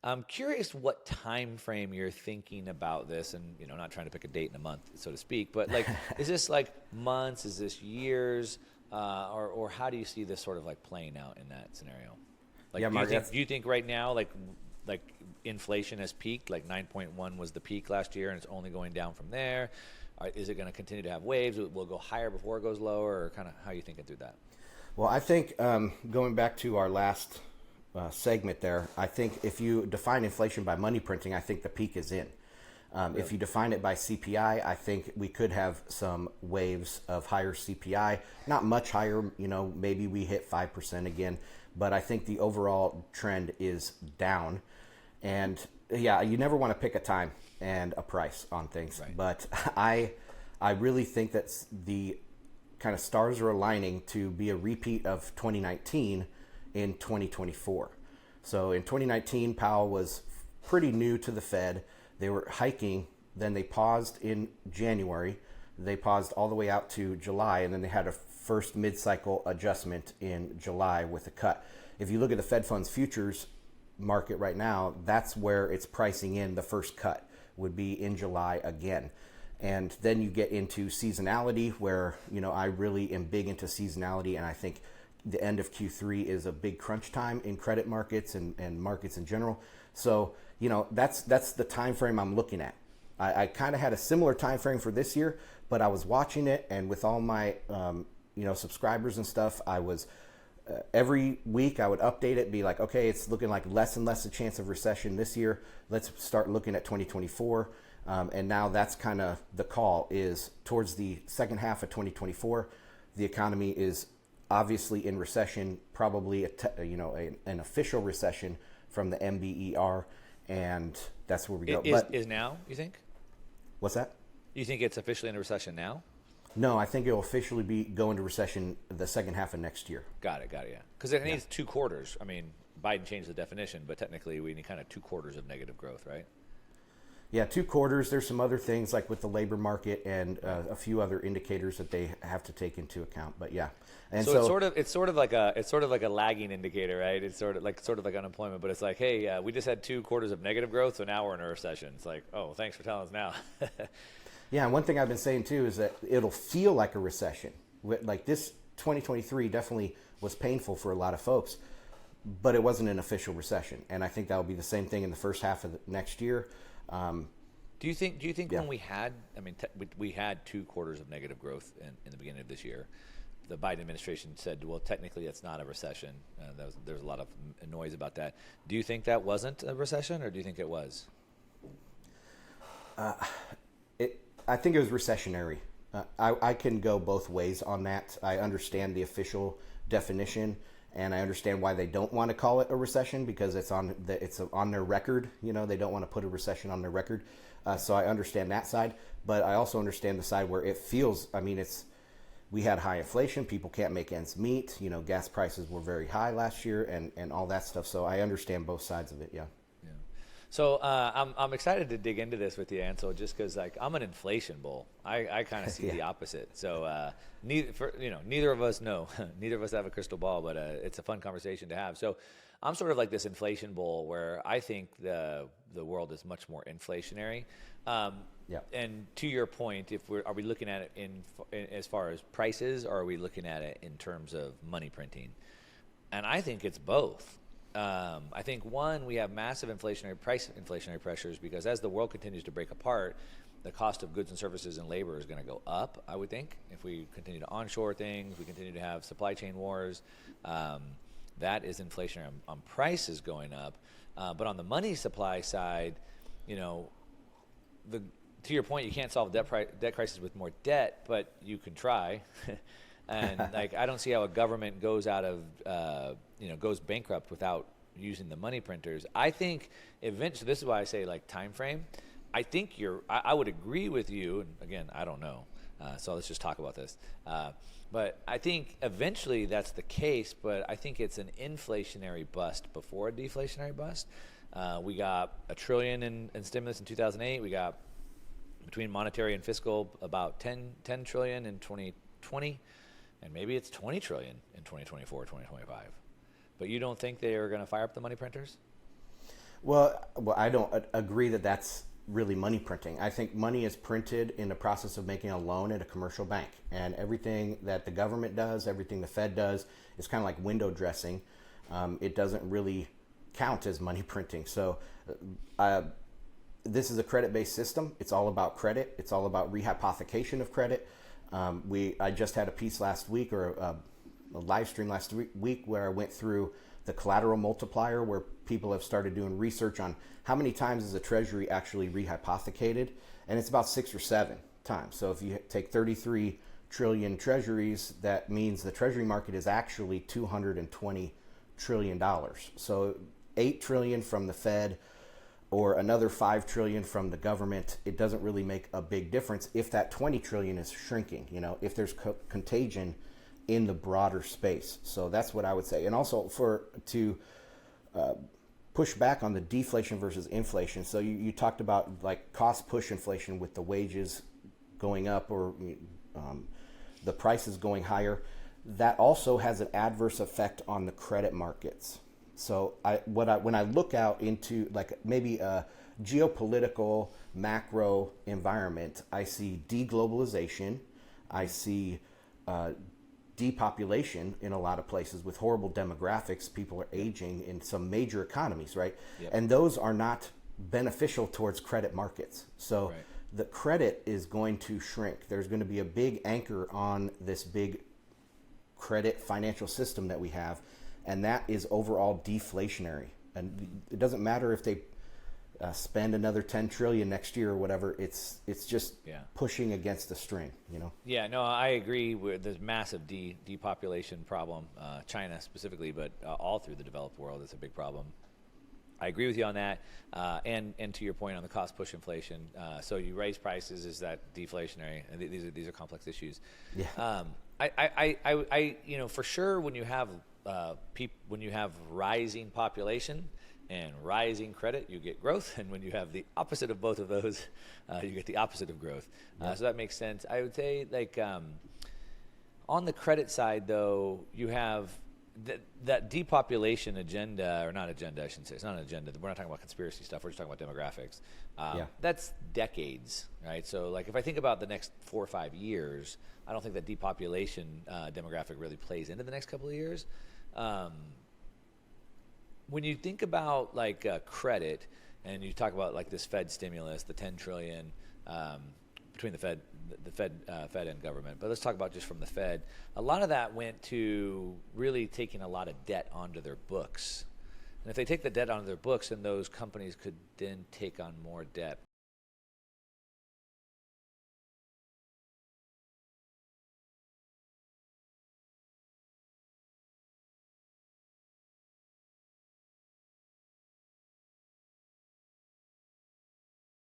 I'm curious what time frame you're thinking about this, and not trying to pick a date in a month, so to speak, but like, is this like months? Is this years? Or how do you see this sort of like playing out in that scenario? Like, Yeah, Mark, do you think right now, like inflation has peaked? Like 9.1 was the peak last year, and it's only going down from there. Is it going to continue to have waves? Will it go higher before it goes lower, or kind of how are you thinking through that? well, I think going back to our last segment there, I think if you define inflation by money printing, I think the peak is in. Really? If you define it by CPI, I think we could have some waves of higher CPI, not much higher, maybe we hit 5% again, but I think the overall trend is down. And yeah, you never want to pick a time and a price on things, Right. but I really think that the kind of stars are aligning to be a repeat of 2019 in 2024. So in 2019, Powell was pretty new to the Fed. They were hiking, then they paused in January. They paused all the way out to July, and then they had a first mid-cycle adjustment in July with a cut. If you look at the Fed funds futures market right now, that's where it's pricing in the first cut would be in July again. And then you get into seasonality where, I really am big into seasonality, and I think the end of Q3 is a big crunch time in credit markets and markets in general. So, that's the time frame I'm looking at. I kind of had a similar time frame for this year, but I was watching it, and with all my subscribers and stuff, I was every week I would update it, be like, okay, it's looking like less and less a chance of recession this year. Let's start looking at 2024. And now that's kind of the call is towards the second half of 2024. The economy is obviously in recession, probably an official recession from the MBER, and that's where we go. Is now, you think? What's that? You think it's officially in a recession now? No, I think it'll officially go into recession the second half of next year. Got it, yeah. Because it needs 2 quarters. I mean, Biden changed the definition, but technically we need kind of 2 quarters of negative growth, right? Yeah, 2 quarters. There's some other things like with the labor market and a few other indicators that they have to take into account. But yeah, and so it's sort of like a lagging indicator, right? It's sort of like unemployment, but it's like, hey, we just had 2 quarters of negative growth, so now we're in a recession. It's like, oh, thanks for telling us now. Yeah, and one thing I've been saying too is that it'll feel like a recession. Like this 2023 definitely was painful for a lot of folks, but it wasn't an official recession, and I think that will be the same thing in the first half of next year. Do you think Yeah. when we had, we had 2 quarters of negative growth in the beginning of this year, the Biden administration said, well, technically it's not a recession. There's a lot of noise about that. Do you think that wasn't a recession, or do you think it was? I think it was recessionary. I can go both ways on that. I understand the official definition, and I understand why they don't want to call it a recession because it's on their record. They don't want to put a recession on their record. So I understand that side, but I also understand the side where it feels. We had high inflation. People can't make ends meet. Gas prices were very high last year, and all that stuff. So I understand both sides of it. Yeah. So I'm excited to dig into this with you, Ansel, just because I'm an inflation bull. I kind of see the opposite. So neither of us know. Neither of us have a crystal ball, but it's a fun conversation to have. So I'm sort of like this inflation bull where I think the world is much more inflationary. And to your point, are we looking at it in as far as prices, or are we looking at it in terms of money printing? And I think it's both. I think we have massive inflationary pressures because as the world continues to break apart, the cost of goods and services and labor is going to go up, I would think. If we continue to onshore things, we continue to have supply chain wars, that is inflationary on prices going up. But on the money supply side, to your point, you can't solve debt crisis with more debt, but you can try. And I don't see how a government goes goes bankrupt without using the money printers. I think eventually, this is why I say time frame. I think I would agree with you. And again, I don't know. So let's just talk about this. But I think eventually that's the case, but I think it's an inflationary bust before a deflationary bust. We got $1 trillion in stimulus in 2008. We got between monetary and fiscal about 10 trillion in 2020. And maybe it's 20 trillion in 2024, 2025. But you don't think they are going to fire up the money printers? Well, I don't agree that that's really money printing. I think money is printed in the process of making a loan at a commercial bank, and everything that the government does, everything the Fed does, is kind of like window dressing. It doesn't really count as money printing. So this is a credit-based system. It's all about credit. It's all about rehypothecation of credit. I just had a piece last week, or a live stream last week, where I went through the collateral multiplier, where people have started doing research on how many times is a treasury actually rehypothecated, and it's about 6 or 7 times. So if you take 33 trillion treasuries, that means the treasury market is actually $220 trillion. So 8 trillion from the Fed, or another 5 trillion from the government, it doesn't really make a big difference if that 20 trillion is shrinking, if there's contagion in the broader space. So that's what I would say. And also to push back on the deflation versus inflation. So you talked about like cost push inflation with the wages going up, or the prices going higher. That also has an adverse effect on the credit markets. So when I look out into like maybe a geopolitical macro environment, I see deglobalization, I see depopulation in a lot of places with horrible demographics. People are aging in some major economies, right? Yep. And those are not beneficial towards credit markets. So the credit is going to shrink. There's going to be a big anchor on this big credit financial system that we have, and that is overall deflationary. And it doesn't matter if they spend another 10 trillion next year or whatever. It's just pushing against the string, Yeah, no, I agree with this massive depopulation problem, China specifically, but all through the developed world it's a big problem. I agree with you on that, and to your point on the cost push inflation. So you raise prices, is that deflationary? And these are complex issues. Yeah. I for sure when you have rising population and rising credit, you get growth, and when you have the opposite of both of those, you get the opposite of growth. So that makes sense. I would say like on the credit side though, you have that depopulation agenda, or not agenda, I shouldn't say. It's not an agenda. We're not talking about conspiracy stuff. We're just talking about demographics. That's decades, right? So like if I think about the next 4 or 5 years, I don't think that depopulation demographic really plays into the next couple of years. When you think about like credit, and you talk about like this Fed stimulus, the 10 trillion between the Fed and government, but let's talk about just from the Fed. A lot of that went to really taking a lot of debt onto their books. And if they take the debt onto their books, then those companies could then take on more debt